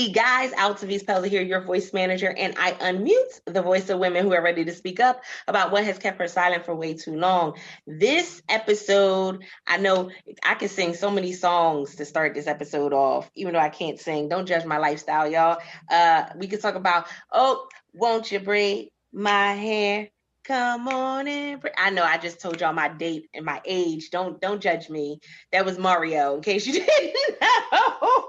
Hey guys, Altavis Pella here, your voice manager, and I unmute the voice of women who are ready to speak up about what has kept her silent for way too long. This episode, I know I can sing so many songs to start this episode off, even though I can't sing. Don't judge my lifestyle, y'all. We can talk about, oh, won't you braid my hair? Come on in. I know I just told y'all my date and my age. Don't judge me. That was Mario, in case you didn't know.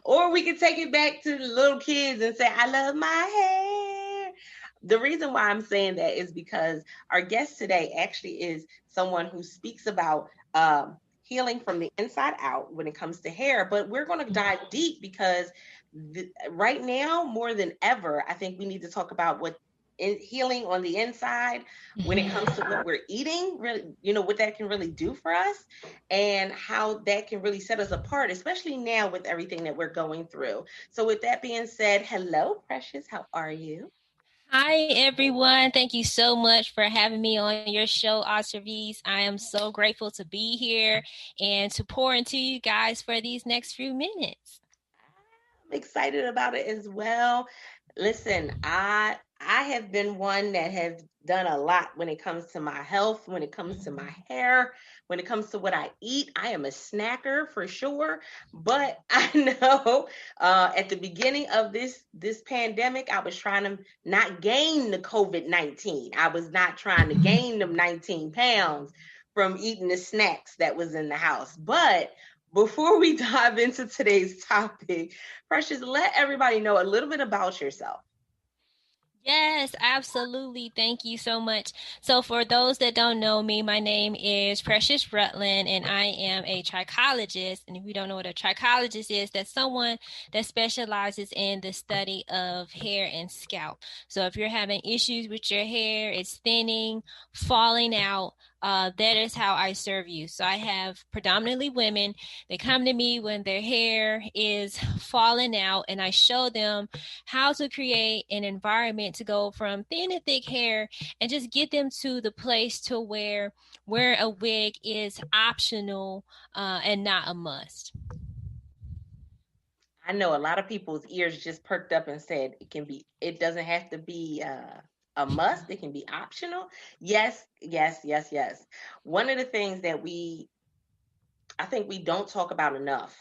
Or we can take it back to the little kids and say, I love my hair. The reason why I'm saying that is because our guest today actually is someone who speaks about healing from the inside out when it comes to hair. But we're going to dive deep because right now, more than ever, I think we need to talk about what healing on the inside when it comes to what we're eating, really, what that can really do for us and how that can really set us apart, especially now with everything that we're going through. So with that being said, hello, Precious, how are you? Hi, everyone. Thank you so much for having me on your show, Osservies. I am so grateful to be here and to pour into you guys for these next few minutes. I'm excited about it as well. Listen, I have been one that has done a lot when it comes to my health, when it comes to my hair, when it comes to what I eat. I am a snacker for sure, but I know at the beginning of this pandemic, I was trying to not gain the COVID-19. I was not trying to gain them 19 pounds from eating the snacks that was in the house. But before we dive into today's topic, Precious, let everybody know a little bit about yourself. Yes, absolutely. Thank you so much. So for those that don't know me, my name is Precious Rutlin, and I am a trichologist. And if you don't know what a trichologist is, that's someone that specializes in the study of hair and scalp. So if you're having issues with your hair, it's thinning, falling out, that is how I serve you. So I have predominantly women. They come to me when their hair is falling out, and I show them how to create an environment to go from thin to thick hair and just get them to the place to where a wig is optional and not a must. I know a lot of people's ears just perked up and said it doesn't have to be a must. It can be optional. Yes, yes, yes, yes. One of the things that I think we don't talk about enough.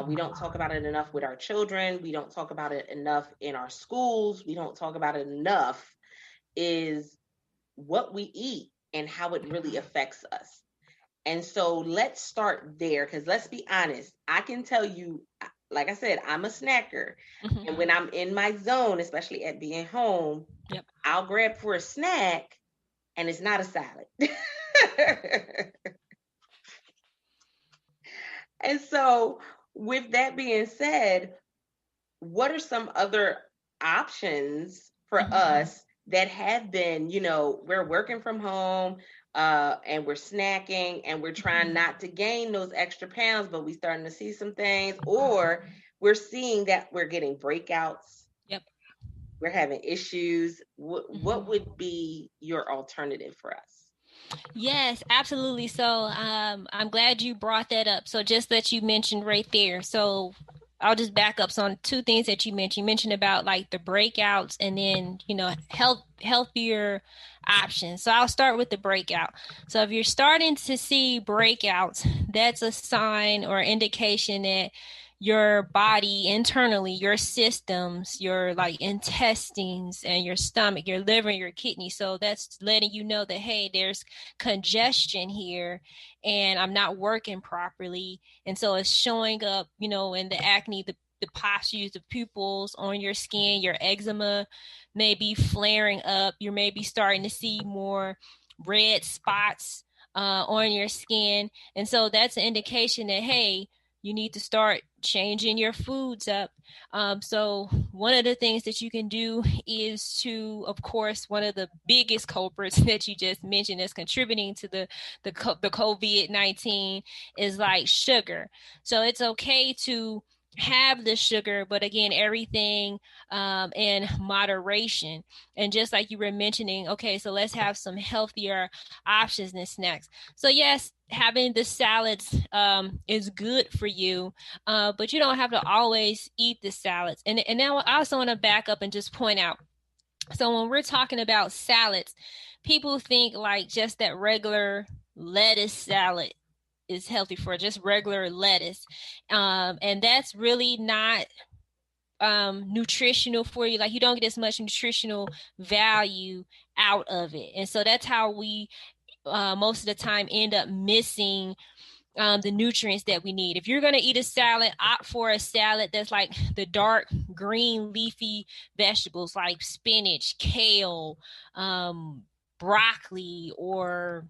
We don't talk about it enough with our children. We don't talk about it enough in our schools. We don't talk about it enough is what we eat and how it really affects us. And so let's start there because let's be honest. I can tell you, like I said, I'm a snacker. Mm-hmm. And when I'm in my zone, especially at being home, yep, I'll grab for a snack and it's not a salad. And so with that being said, what are some other options for us that have been, we're working from home and we're snacking and we're trying not to gain those extra pounds, but we're starting to see some things, or we're seeing that we're getting breakouts. Yep. We're having issues. What would be your alternative for us? Yes, absolutely. So I'm glad you brought that up. So just that you mentioned right there. So I'll just back up on two things that you mentioned. You mentioned about like the breakouts and then, healthier options. So I'll start with the breakout. So if you're starting to see breakouts, that's a sign or indication that your body internally, your systems, your like intestines and your stomach, your liver, your kidney. So that's letting you know that, hey, there's congestion here and I'm not working properly. And so it's showing up, in the acne, the pustules, the pupils on your skin, your eczema may be flaring up. You may be starting to see more red spots on your skin. And so that's an indication that, hey, you need to start changing your foods up. So one of the things that you can do is to, of course, one of the biggest culprits that you just mentioned that's contributing to the COVID-19 is like sugar. So it's okay to have the sugar, but again, everything in moderation. And just like you were mentioning, okay, so let's have some healthier options and snacks. So yes, having the salads is good for you, but you don't have to always eat the salads. And now I also want to back up and just point out, so when we're talking about salads, people think like just that regular lettuce salad is healthy for just regular lettuce. And that's really not nutritional for you. Like, you don't get as much nutritional value out of it. And so that's how we most of the time end up missing the nutrients that we need. If you're going to eat a salad, opt for a salad that's like the dark green leafy vegetables like spinach, kale, broccoli, or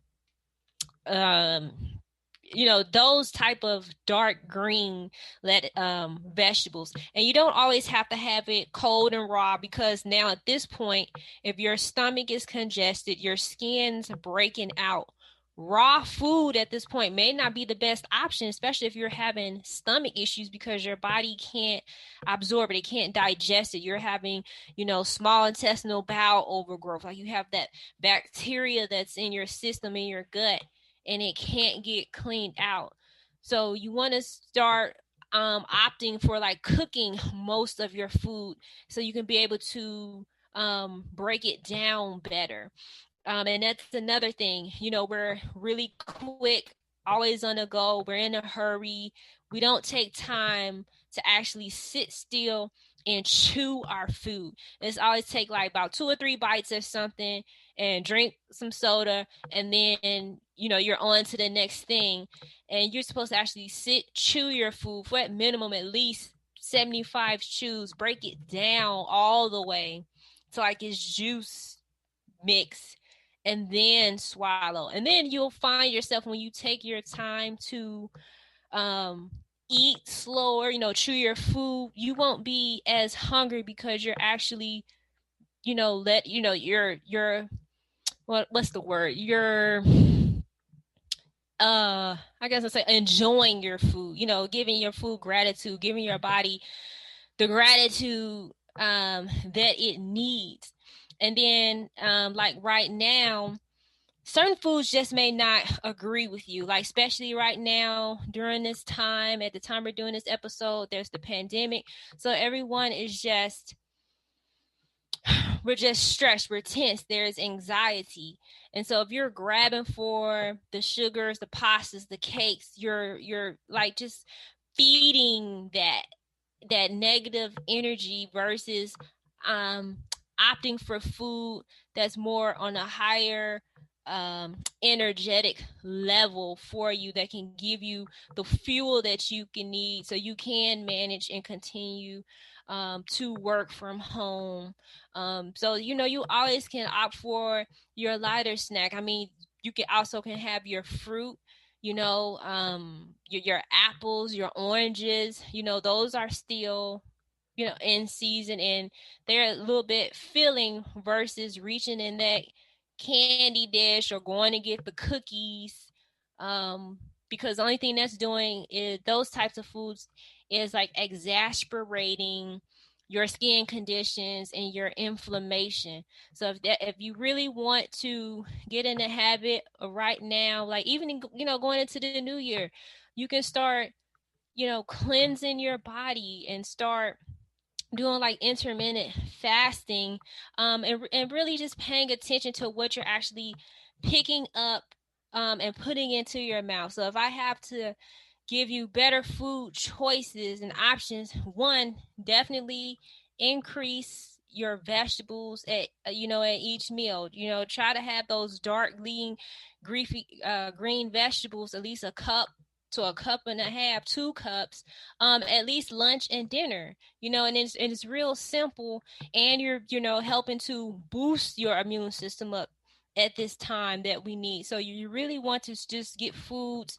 those type of dark green vegetables. And you don't always have to have it cold and raw, because now at this point, if your stomach is congested, your skin's breaking out, raw food at this point may not be the best option, especially if you're having stomach issues, because your body can't absorb it. It can't digest it. You're having, small intestinal bowel overgrowth. Like, you have that bacteria that's in your system, in your gut, and it can't get cleaned out. So you want to start opting for like cooking most of your food, so you can be able to break it down better. And that's another thing. We're really quick, always on the go. We're in a hurry. We don't take time to actually sit still and chew our food. It's always take like about 2 or 3 bites of something and drink some soda, and then you're on to the next thing. And you're supposed to actually sit, chew your food for at minimum at least 75 chews. Break it down all the way to like its juice mix, and then swallow. And then you'll find yourself, when you take your time to eat slower, chew your food, you won't be as hungry, because you're actually, you're what's the word? You're I guess I'll say enjoying your food, giving your food gratitude, giving your body the gratitude that it needs. And then like right now, certain foods just may not agree with you, like especially right now during this time, at the time we're doing this episode, there's the pandemic. So everyone is we're just stressed, we're tense, there's anxiety. And so if you're grabbing for the sugars, the pastas, the cakes, you're like just feeding that negative energy, versus opting for food that's more on a higher energetic level for you, that can give you the fuel that you can need, so you can manage and continue to work from home. So you always can opt for your lighter snack. I mean, you can have your fruit, your apples, your oranges, those are still in season, and they're a little bit filling, versus reaching in that candy dish or going to get the cookies, because the only thing that's doing is those types of foods is like exasperating your skin conditions and your inflammation. So if you really want to get in the habit of right now, like even going into the new year, you can start cleansing your body and start doing like intermittent fasting, and really just paying attention to what you're actually picking up and putting into your mouth. So if I have to give you better food choices and options, one, definitely increase your vegetables at each meal. Try to have those dark green green vegetables, at least a cup to a cup and a half, 2 cups, at least lunch and dinner, and it's real simple, and you're helping to boost your immune system up at this time that we need. So you really want to just get foods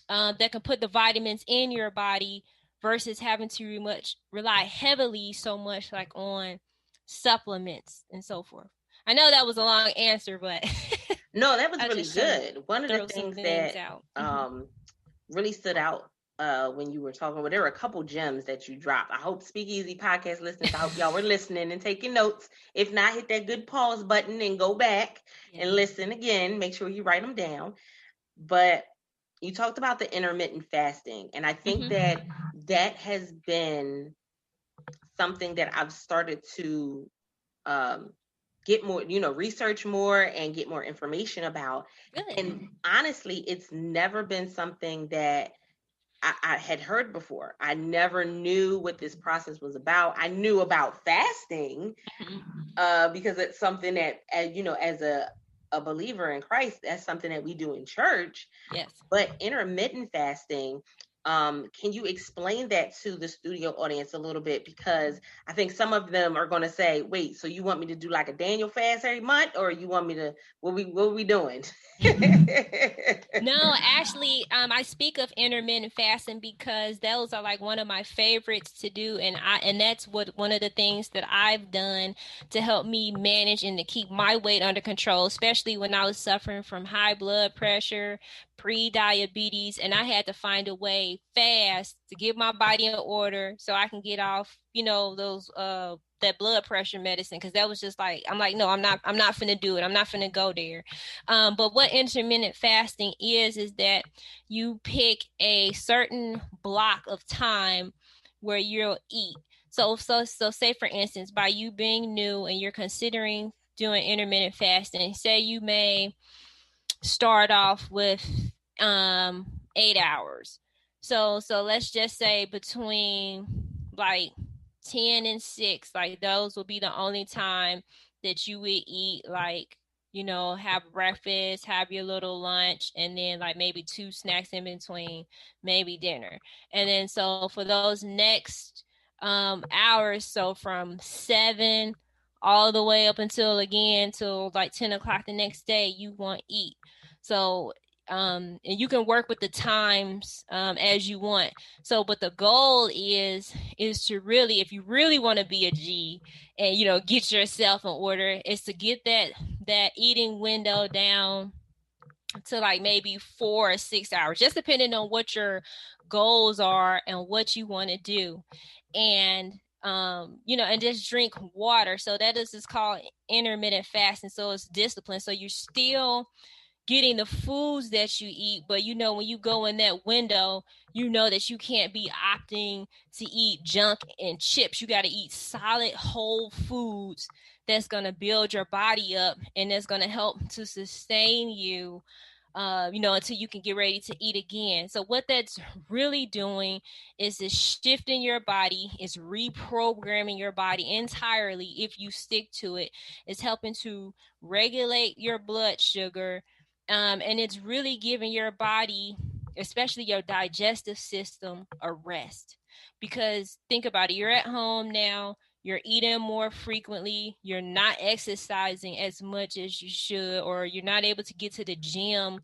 that can put the vitamins in your body, versus having to rely heavily so much like on supplements and so forth. I know that was a long answer, but no, that was really good. One of the things that really stood out when you were talking, well, there were a couple gems that you dropped. I hope Speakeasy podcast listeners, I hope y'all were listening and taking notes. If not, hit that good pause button and go back and listen again. Make sure you write them down. But you talked about the intermittent fasting, and I think Mm-hmm. that that has been something that I've started to um, get more, research more and get more information about. Good. And honestly, it's never been something that I had heard before. I never knew what this process was about. I knew about fasting because it's something that, as a believer in Christ, that's something that we do in church. Yes. But intermittent fasting, can you explain that to the studio audience a little bit? Because I think some of them are going to say, "Wait, so you want me to do like a Daniel fast every month, or you want me to what we doing?" No, actually, I speak of intermittent fasting because those are like one of my favorites to do, and that's what one of the things that I've done to help me manage and to keep my weight under control, especially when I was suffering from high blood pressure, pre-diabetes, and I had to find a way fast to get my body in order so I can get off, those that blood pressure medicine, because that was just like, I'm like, no, I'm not finna do it. I'm not finna go there. But what intermittent fasting is that you pick a certain block of time where you'll eat. So say for instance, by you being new and you're considering doing intermittent fasting, say you may start off with 8 hours. So let's just say between like 10 and 6, like those will be the only time that you would eat, like, have breakfast, have your little lunch, and then like maybe 2 snacks in between, maybe dinner. And then so for those next hours, so from 7 all the way up until again till like 10 o'clock the next day, you want to eat. So and you can work with the times as you want. So, but the goal is to really, if you really want to be a G and get yourself in order, is to get that eating window down to like maybe 4 or 6 hours, just depending on what your goals are and what you want to do. And and just drink water. So that is called intermittent fasting. So it's discipline. So you're still getting the foods that you eat, but when you go in that window, that you can't be opting to eat junk and chips. You got to eat solid whole foods that's going to build your body up and that's going to help to sustain you, until you can get ready to eat again. So what that's really doing is shifting your body, is reprogramming your body entirely if you stick to it. It's helping to regulate your blood sugar, and it's really giving your body, especially your digestive system, a rest. Because think about it, you're at home now, you're eating more frequently, you're not exercising as much as you should, or you're not able to get to the gym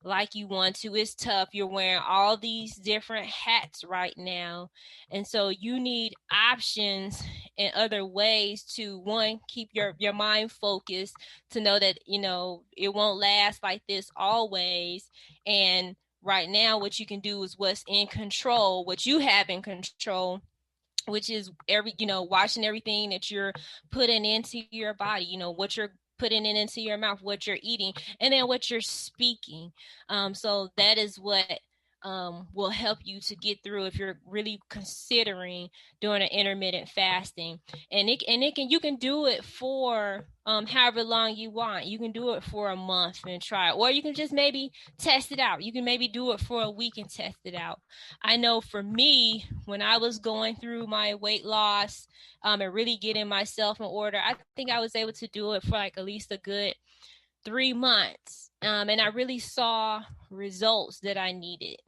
like you want to. It's tough. You're wearing all these different hats right now. And so you need options and other ways to, one, keep your mind focused, to know that, it won't last like this always. And right now, what you can do is what's in control, what you have in control, which is watching everything that you're putting into your body, what you're putting it into your mouth, what you're eating, and then what you're speaking. So that is what will help you to get through if you're really considering doing an intermittent fasting. And you can do it for however long you want. You can do it for a month and try it, or you can just maybe test it out. You can maybe do it for a week and test it out. I know for me, when I was going through my weight loss and really getting myself in order, I think I was able to do it for like at least a good 3 months. And I really saw results that I needed.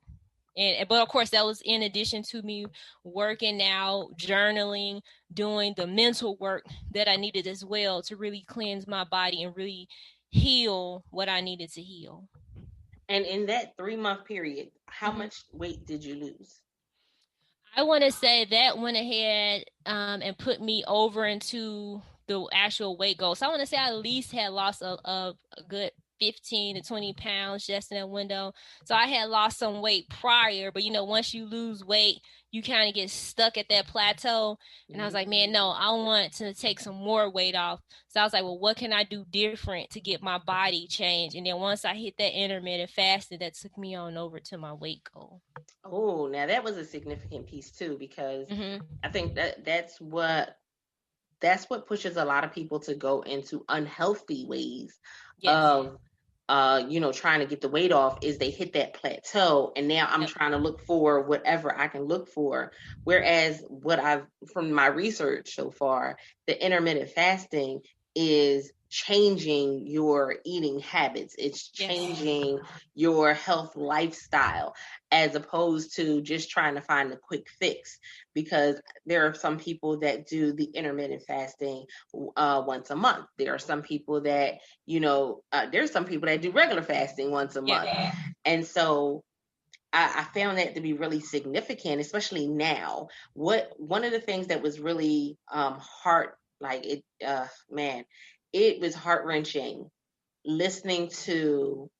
But of course, that was in addition to me working out, journaling, doing the mental work that I needed as well to really cleanse my body and really heal what I needed to heal. And in that 3-month period, how Mm-hmm. much weight did you lose? I want to say that went ahead and put me over into the actual weight goal. So I want to say I at least had lost a good 15 to 20 pounds just in that window. So I had lost some weight prior, but once you lose weight, you kind of get stuck at that plateau. And I was like, man, no, I want to take some more weight off. So I was like, well, what can I do different to get my body changed? And then once I hit that intermittent fasting, that took me on over to my weight goal. Oh, now that was a significant piece too, because I think that's what pushes a lot of people to go into unhealthy ways of trying to get the weight off, is they hit that plateau and now I'm trying to look for whatever I can look for. Whereas from my research so far, the intermittent fasting is changing your eating habits. It's changing your health lifestyle, as opposed to just trying to find a quick fix. Because there are some people that do the intermittent fasting once a month. There are some people that, there's some people that do regular fasting once a month. And so I found that to be really significant, especially now. One of the things that was really it was heart-wrenching listening to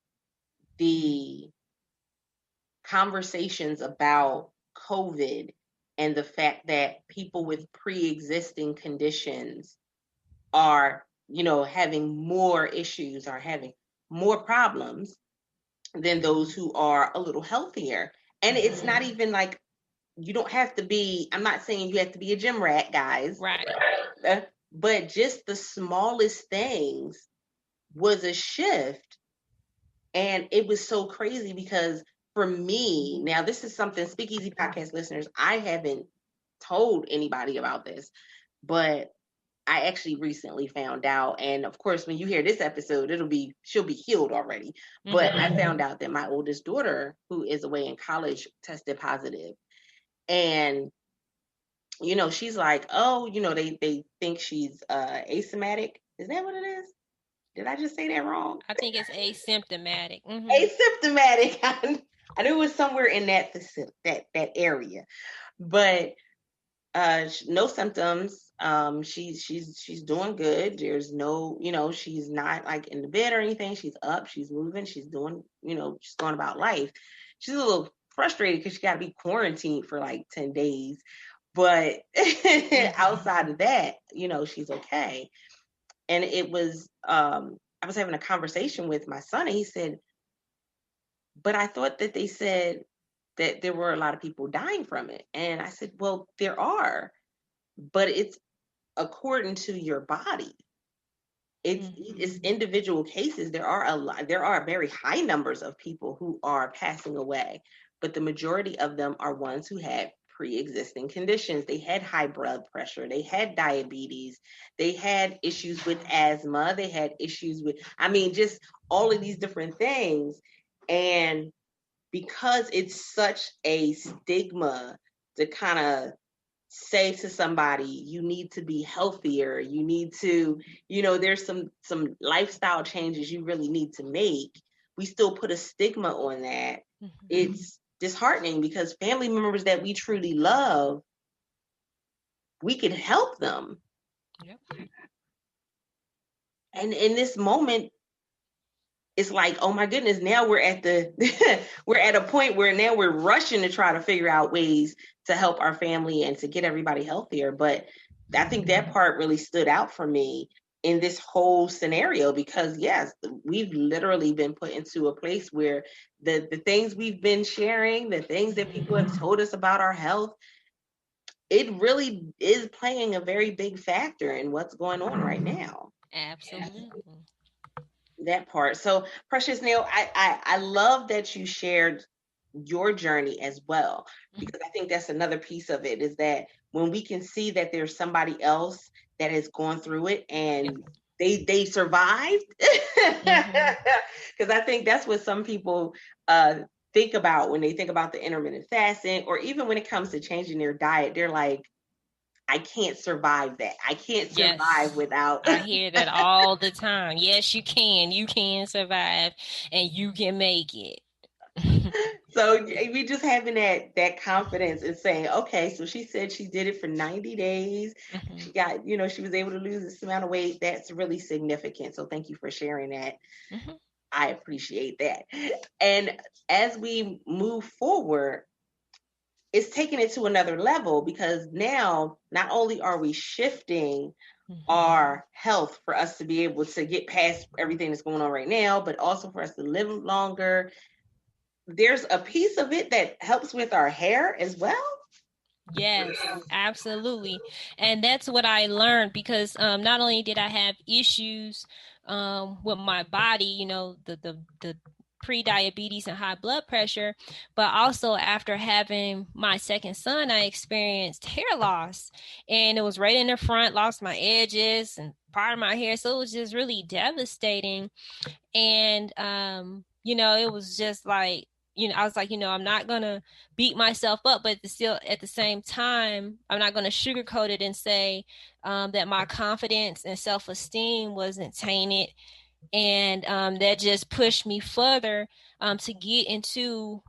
the conversations about COVID and the fact that people with pre-existing conditions are, having more issues, are having more problems than those who are a little healthier. And it's not even like, you don't have to be, I'm not saying you have to be a gym rat, guys. Right. But just the smallest things was a shift. And it was so crazy because for me, now this is something, Speakeasy Podcast listeners, I haven't told anybody about this, but I actually recently found out. And of course, when you hear this episode, she'll be healed already. But I found out that my oldest daughter, who is away in college, tested positive. And, she's like, oh, they think she's asymptomatic. Is that what it is? Did I just say that wrong? I think it's asymptomatic. Asymptomatic. I knew it was somewhere in that area, but no symptoms. She's doing good. There's no, she's not like in the bed or anything. She's up. She's moving. She's doing, she's going about life. She's a little frustrated because she got to be quarantined for like 10 days. But outside of that, she's okay. And it was, I was having a conversation with my son, and he said, but I thought that they said that there were a lot of people dying from it. And I said, well, there are, but it's according to your body. It's individual cases. There are very high numbers of people who are passing away, but the majority of them are ones who had pre-existing conditions. They had high blood pressure, they had diabetes, they had issues with asthma, they had issues with, just all of these different things. And because it's such a stigma to kind of say to somebody, you need to be healthier, you need to, there's some lifestyle changes you really need to make, we still put a stigma on that. It's disheartening because family members that we truly love, we can help them. And in this moment, it's like, oh my goodness, now we're at a point where now we're rushing to try to figure out ways to help our family and to get everybody healthier. But I think that part really stood out for me in this whole scenario, because yes, we've literally been put into a place where the things we've been sharing, the things that people have told us about our health, it really is playing a very big factor in what's going on right now. Absolutely. That part. So Precious, Neil, I love that you shared your journey as well, because I think that's another piece of it, is that when we can see that there's somebody else that has gone through it and they survived, because I think that's what some people think about when they think about the intermittent fasting, or even when it comes to changing their diet. They're like, I can't survive that. I can't survive without. I hear that all the time. Yes, you can. You can survive and you can make it. So we just having that confidence and saying, okay, so she said she did it for 90 days. She got, she was able to lose this amount of weight. That's really significant. So thank you for sharing that. I appreciate that. And as we move forward, it's taking it to another level, because now not only are we shifting our health for us to be able to get past everything that's going on right now, but also for us to live longer. There's a piece of it that helps with our hair as well. Yes, absolutely. And that's what I learned, because not only did I have issues with my body, the pre-diabetes and high blood pressure, but also after having my second son, I experienced hair loss, and it was right in the front, lost my edges and part of my hair. So it was just really devastating. And it was just like, I was like, I'm not gonna beat myself up, but still at the same time, I'm not gonna sugarcoat it and say that my confidence and self-esteem wasn't tainted. And that just pushed me further to get into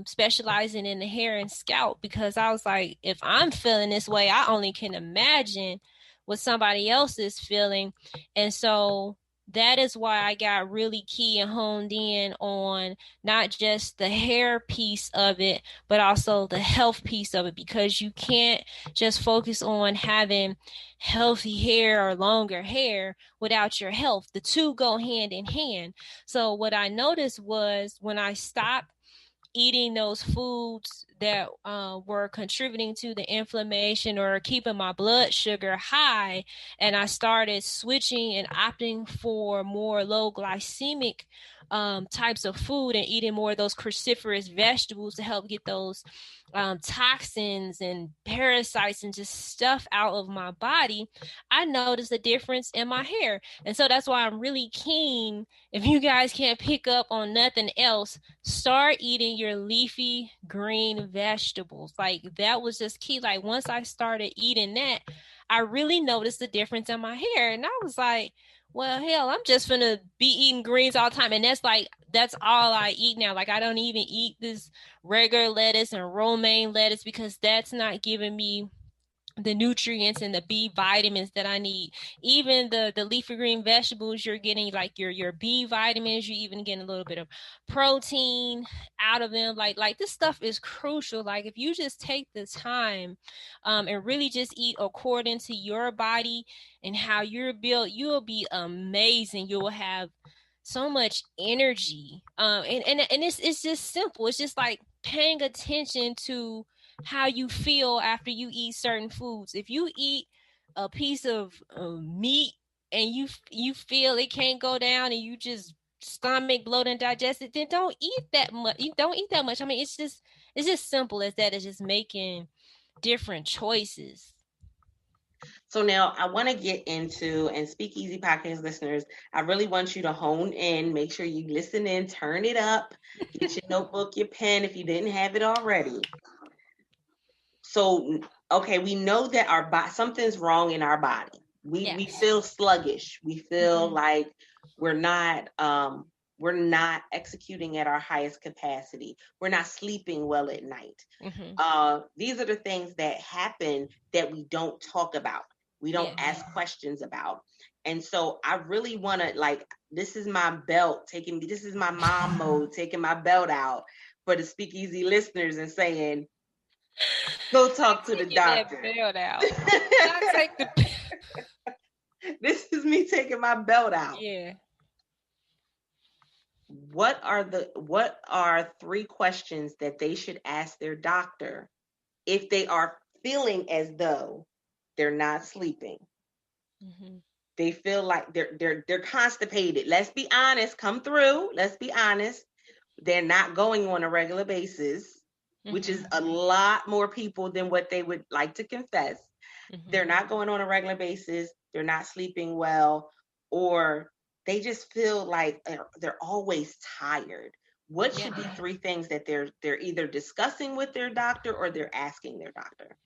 specializing in the hair and scalp, because I was like, if I'm feeling this way, I only can imagine what somebody else is feeling. And so that is why I got really key and honed in on not just the hair piece of it, but also the health piece of it, because you can't just focus on having healthy hair or longer hair without your health. The two go hand in hand. So what I noticed was, when I stopped eating those foods that were contributing to the inflammation or keeping my blood sugar high, and I started switching and opting for more low glycemic types of food and eating more of those cruciferous vegetables to help get those toxins and parasites and just stuff out of my body, I noticed a difference in my hair. And so that's why I'm really keen, if you guys can't pick up on nothing else, start eating your leafy green vegetables. Like, that was just key. Like, once I started eating that, I really noticed the difference in my hair. And I was like, well, hell, I'm just gonna be eating greens all the time. And that's all I eat now. Like, I don't even eat this regular lettuce and romaine lettuce, because that's not giving me the nutrients and the B vitamins that I need. Even the leafy green vegetables, you're getting like your B vitamins, you're even getting a little bit of protein out of them. Like this stuff is crucial. Like, if you just take the time and really just eat according to your body and how you're built, you'll be amazing. You will have so much energy. And it's just simple. It's just like paying attention to how you feel after you eat certain foods. If you eat a piece of meat and you feel it can't go down, and you just stomach bloat and digest it, then don't eat that much. You don't eat that much. I mean, it's just simple as that. It's just making different choices. So now I want to get into, and Speakeasy Podcast listeners, I really want you to hone in, make sure you listen in, turn it up, get your notebook, your pen if you didn't have it already. So, okay, we know that something's wrong in our body. We feel sluggish. We feel like we're not executing at our highest capacity. We're not sleeping well at night. These are the things that happen that we don't talk about. We don't ask questions about. And so I really want to, like, this is my belt this is my mom mode, taking my belt out for the Speakeasy listeners and saying, go talk to the doctor. This is me taking my belt out. Yeah. What are 3 questions that they should ask their doctor if they are feeling as though they're not sleeping? They feel like they're constipated. Let's be honest. Come through. Let's be honest. They're not going on a regular basis, which is a lot more people than what they would like to confess. They're not going on a regular basis. They're not sleeping well, or they just feel like they're always tired. What should be 3 things that they're either discussing with their doctor or they're asking their doctor?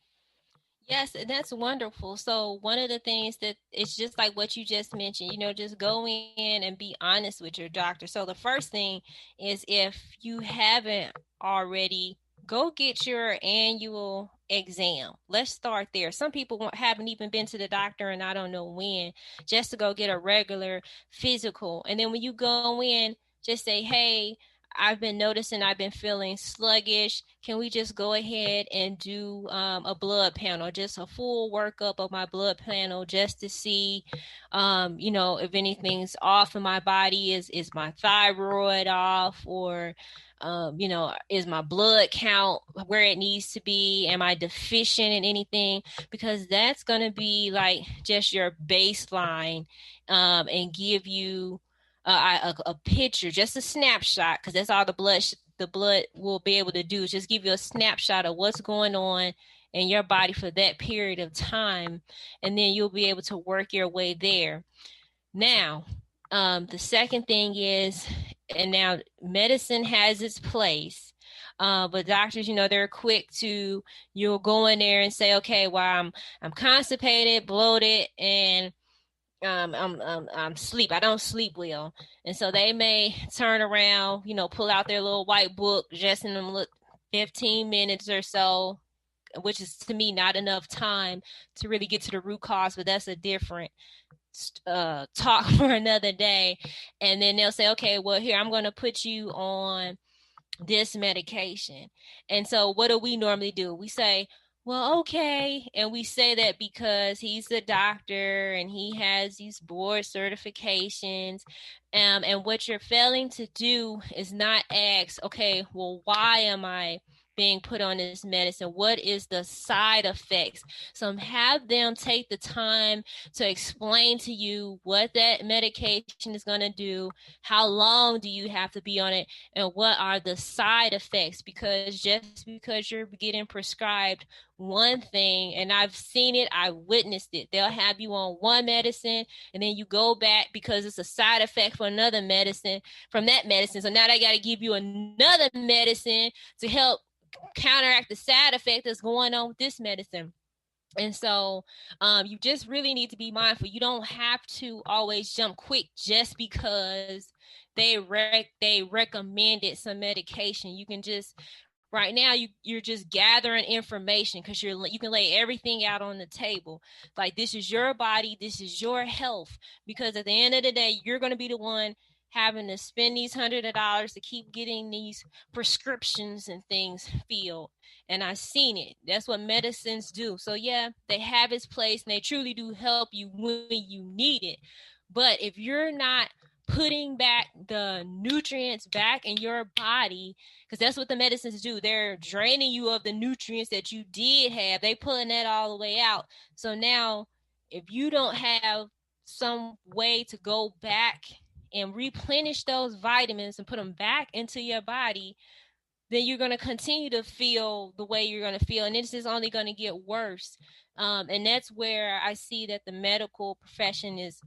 Yes, that's wonderful. So one of the things that it's just like what you just mentioned, just go in and be honest with your doctor. So the first thing is, if you haven't already, go get your annual exam. Let's start there. Some people haven't even been to the doctor, and I don't know when, just to go get a regular physical. And then when you go in, just say, hey, I've been noticing I've been feeling sluggish. Can we just go ahead and do a blood panel, just a full workup of my blood panel, just to see, if anything's off in my body? Is my thyroid off, or is my blood count where it needs to be? Am I deficient in anything? Because that's going to be like just your baseline, and give you a picture, just a snapshot, because that's all the blood will be able to do, is just give you a snapshot of what's going on in your body for that period of time, and then you'll be able to work your way there. Now, the second thing is, and now medicine has its place, but doctors, they're quick to, you'll go in there and say, okay, well, I'm constipated, bloated, and I'm sleep. I don't sleep well, and so they may turn around, pull out their little white book, just in them 15 minutes or so, which is to me not enough time to really get to the root cause. But that's a different talk for another day. And then they'll say, okay, well, here, I'm going to put you on this medication. And so what do we normally do? We say, well, okay. And we say that because he's the doctor and he has these board certifications. And what you're failing to do is not ask, okay, well, why am I being put on this medicine? What is the side effects? So have them take the time to explain to you what that medication is going to do, how long do you have to be on it, and what are the side effects. Because just because you're getting prescribed one thing, and I've seen it, I witnessed it, they'll have you on one medicine and then you go back because it's a side effect for another medicine from that medicine. So now they got to give you another medicine to help counteract the side effect that's going on with this medicine. And so you just really need to be mindful. You don't have to always jump quick just because they recommended some medication. You can just, right now, you're just gathering information, because you can lay everything out on the table. Like, this is your body, this is your health, because at the end of the day, you're going to be the one having to spend these $100 to keep getting these prescriptions and things filled. And I've seen it. That's what medicines do. So yeah, they have its place and they truly do help you when you need it. But if you're not putting back the nutrients back in your body, because that's what the medicines do, they're draining you of the nutrients that you did have. They pulling that all the way out. So now, if you don't have some way to go back and replenish those vitamins and put them back into your body, then you're going to continue to feel the way you're going to feel, and this is only going to get worse. And that's where I see that the medical profession is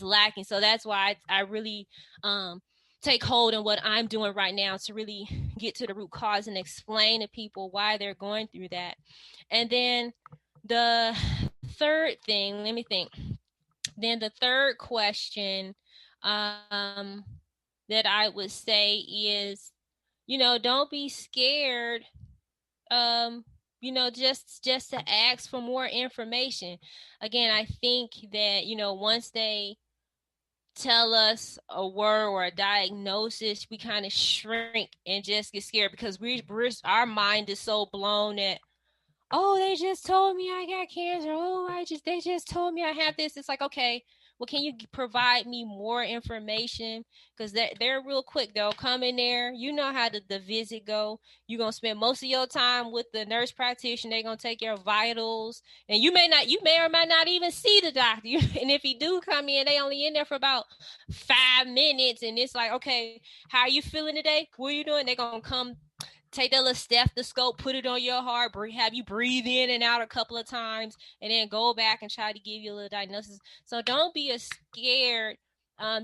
lacking. So that's why I really take hold in what I'm doing right now to really get to the root cause and explain to people why they're going through that. And then the third thing, let me think. Then the third question that I would say is, don't be scared, just to ask for more information. Again, I think that, once they tell us a word or a diagnosis, we kind of shrink and just get scared, because our mind is so blown that, oh, they just told me I got cancer. Oh, they just told me I have this. It's like, okay, well, can you provide me more information? Because they're real quick. They'll come in there. You know how the visit go. You're going to spend most of your time with the nurse practitioner. They're going to take your vitals. And you may or may not even see the doctor. And if he do come in, they only in there for about 5 minutes. And it's like, okay, how are you feeling today? What are you doing? They're going to come take that little stethoscope, put it on your heart, have you breathe in and out a couple of times, and then go back and try to give you a little diagnosis. So don't be scared,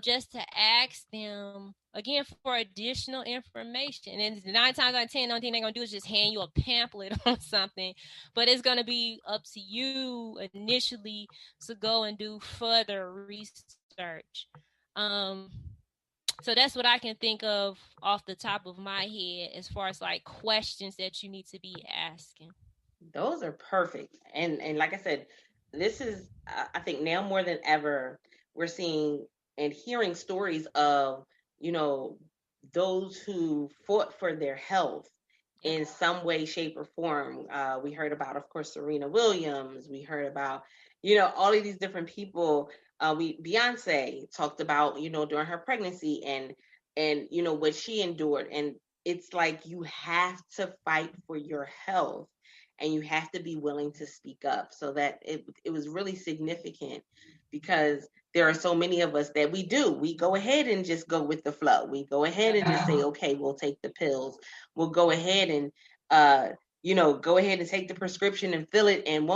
just to ask them, again, for additional information. And 9 times out of 10, the only thing they're going to do is just hand you a pamphlet on something. But it's going to be up to you initially to go and do further research. So that's what I can think of off the top of my head as far as like questions that you need to be asking. Those are perfect. And like I said, this is, I think now more than ever, we're seeing and hearing stories of, those who fought for their health in some way, shape, or form. We heard about, of course, Serena Williams. We heard about, all of these different people. Beyonce talked about, during her pregnancy and what she endured. And it's like you have to fight for your health, and you have to be willing to speak up. So that it was really significant, because there are so many of us that we go ahead and just go with the flow. We go ahead and just say, okay, we'll take the pills. We'll go ahead and go ahead and take the prescription and fill it, and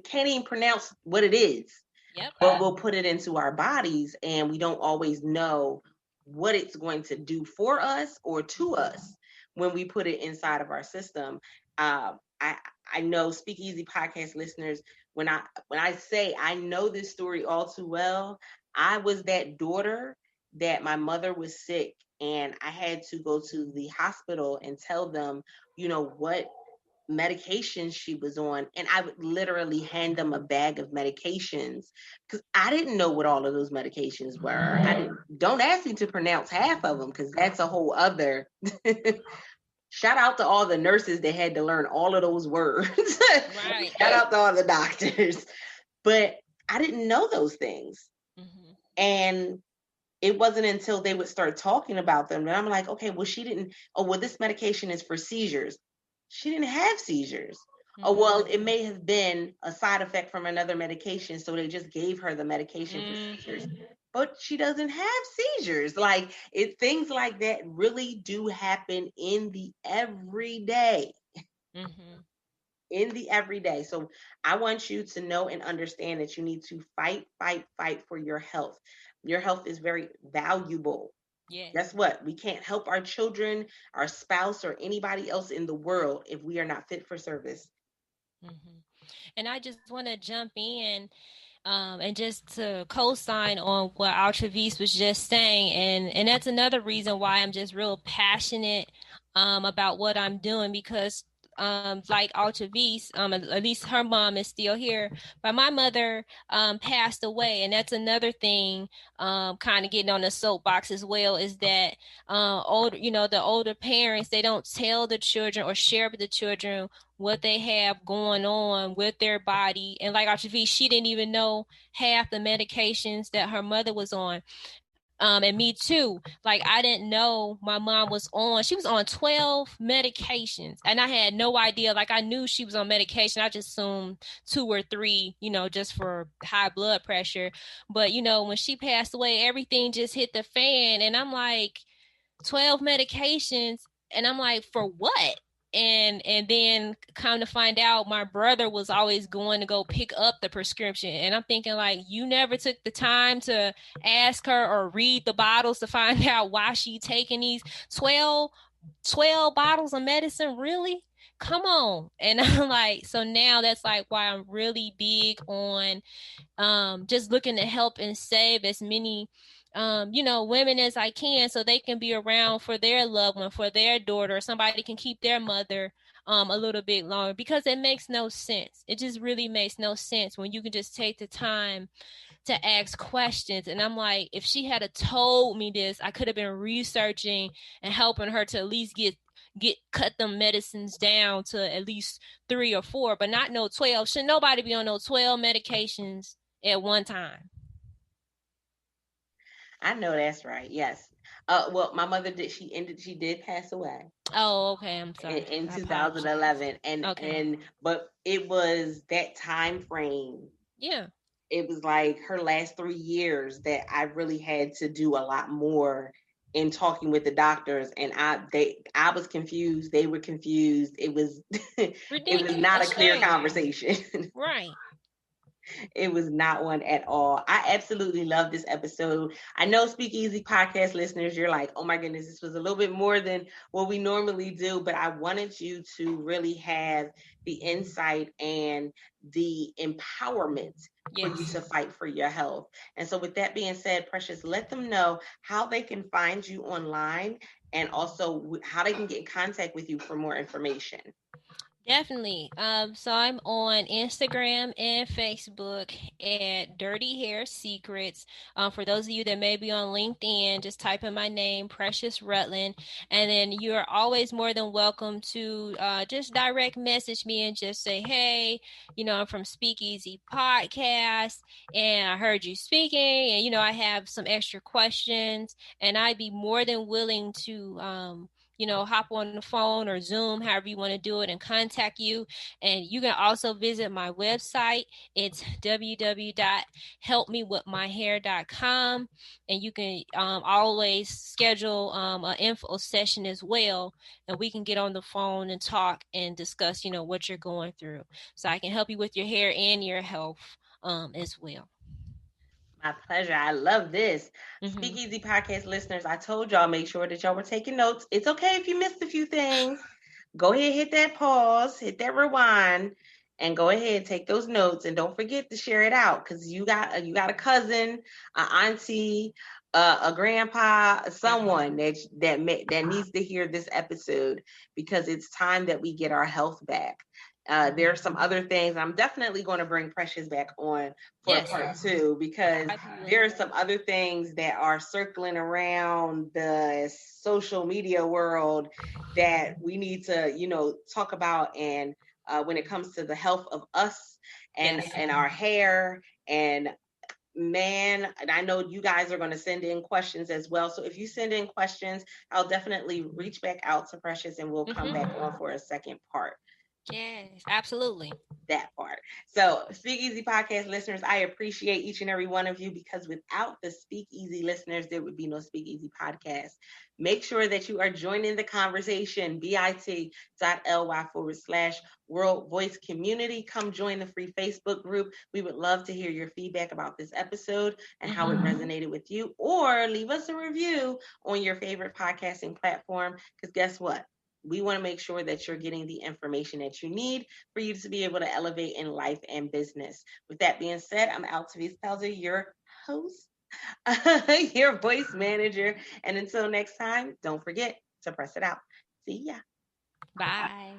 can't even pronounce what it is. Yep. But we'll put it into our bodies, and we don't always know what it's going to do for us or to us when we put it inside of our system. I know Speakeasy podcast listeners, when I say I know this story all too well, I was that daughter that my mother was sick, and I had to go to the hospital and tell them, what medications she was on, and I would literally hand them a bag of medications, because I didn't know what all of those medications were. Don't ask me to pronounce half of them, because that's a whole other shout out to all the nurses that had to learn all of those words. Right. Shout out to all the doctors. But I didn't know those things. Mm-hmm. And it wasn't until they would start talking about them that I'm like, okay, well, this medication is for seizures. She didn't have seizures. Mm-hmm. Oh, well, it may have been a side effect from another medication, so they just gave her the medication for seizures. But she doesn't have seizures. Like, things like that really do happen in the everyday. Mm-hmm. In the everyday. So I want you to know and understand that you need to fight for your health. Your health is very valuable. Yeah. Guess what? We can't help our children, our spouse, or anybody else in the world if we are not fit for service. Mm-hmm. And I just want to jump in and just to co-sign on what Altravis was just saying. And that's another reason why I'm just real passionate about what I'm doing, because like Altravis, at least her mom is still here, but my mother passed away. And that's another thing, kind of getting on the soapbox as well, is that the older parents, they don't tell the children or share with the children what they have going on with their body. And like Altravis, she didn't even know half the medications that her mother was on. And me too. Like, I didn't know my mom she was on 12 medications, and I had no idea. Like, I knew she was on medication. I just assumed 2 or 3, just for high blood pressure. But, when she passed away, everything just hit the fan. And I'm like, 12 medications. And I'm like, for what? And then come to find out, my brother was always going to go pick up the prescription. And I'm thinking, like, you never took the time to ask her or read the bottles to find out why she taking these 12 bottles of medicine? Really? Come on. And I'm like, so now that's like why I'm really big on just looking to help and save as many women as I can, so they can be around for their loved one, for their daughter, somebody can keep their mother a little bit longer, because it makes no sense. It just really makes no sense when you can just take the time to ask questions. And I'm like, if she had told me this, I could have been researching and helping her to at least cut them medicines down to at least 3 or 4, but not no 12. Should nobody be on no 12 medications at one time? I know that's right. Yes. Well, my mother she did pass away. Oh, okay. I'm sorry. In 2011. But it was that time frame. Yeah. It was like her last 3 years that I really had to do a lot more in talking with the doctors, and I was confused. They were confused. It was it was not a clear conversation. Right. It was not one at all. I absolutely love this episode. I know Speakeasy podcast listeners, you're like, oh my goodness, this was a little bit more than what we normally do, but I wanted you to really have the insight and the empowerment for you to fight for your health. And so with that being said, Precious, let them know how they can find you online, and also how they can get in contact with you for more information. Definitely. So I'm on Instagram and Facebook at Dirty Hair Secrets. For those of you that may be on LinkedIn, just type in my name, Precious Rutlin, and then you are always more than welcome to just direct message me and just say, hey, I'm from Speakeasy Podcast, and I heard you speaking, and I have some extra questions, and I'd be more than willing to hop on the phone or Zoom, however you want to do it, and contact you. And you can also visit my website. It's www.helpmewithmyhair.com. And you can always schedule an info session as well. And we can get on the phone and talk and discuss, what you're going through. So I can help you with your hair and your health as well. My pleasure. I love this. Mm-hmm. Speakeasy Podcast listeners, I told y'all, make sure that y'all were taking notes. It's okay if you missed a few things. Go ahead, hit that pause, hit that rewind, and go ahead and take those notes. And don't forget to share it out, because you got a cousin, an auntie, a grandpa, someone that needs to hear this episode, because it's time that we get our health back. There are some other things. I'm definitely going to bring Precious back on for part 2, because there are some other things that are circling around the social media world that we need to, talk about. And when it comes to the health of us and our hair, and man, and I know you guys are going to send in questions as well. So if you send in questions, I'll definitely reach back out to Precious, and we'll come back on for a second part. Yes, absolutely. That part. So, Speakeasy Podcast listeners, I appreciate each and every one of you, because without the Speakeasy listeners, there would be no Speakeasy Podcast. Make sure that you are joining the conversation, bit.ly/World Voice Community. Come join the free Facebook group. We would love to hear your feedback about this episode and how it resonated with you, or leave us a review on your favorite podcasting platform, because guess what? We want to make sure that you're getting the information that you need for you to be able to elevate in life and business. With that being said, I'm Altavis Pelzer, your host, your voice manager. And until next time, don't forget to press it out. See ya. Bye.